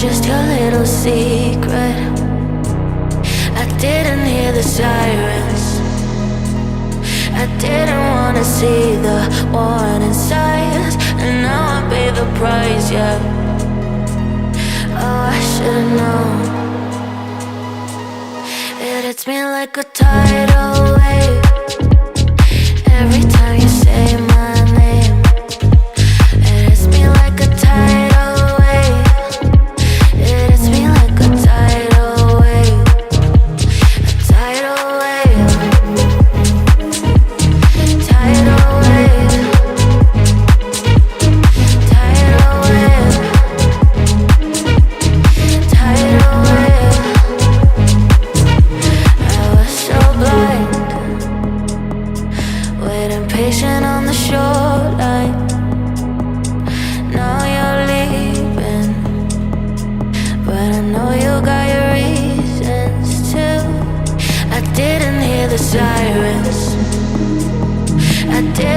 just your little secret. I didn't hear the sirens. I didn't wanna see the warning signs, and now I pay the price, yeah. Oh, I should've known. It hits me like a tidal wave every time you say my name. It hits me like a tidal wave. It hits me like a tidal wave. A tidal wave. Tidal wave. Tidal wave. Tidal wave. I was so blind, waiting patient on the shoreline. Now you're leaving, but I know you got your reasons too. I didn't hear the sirens. I didn't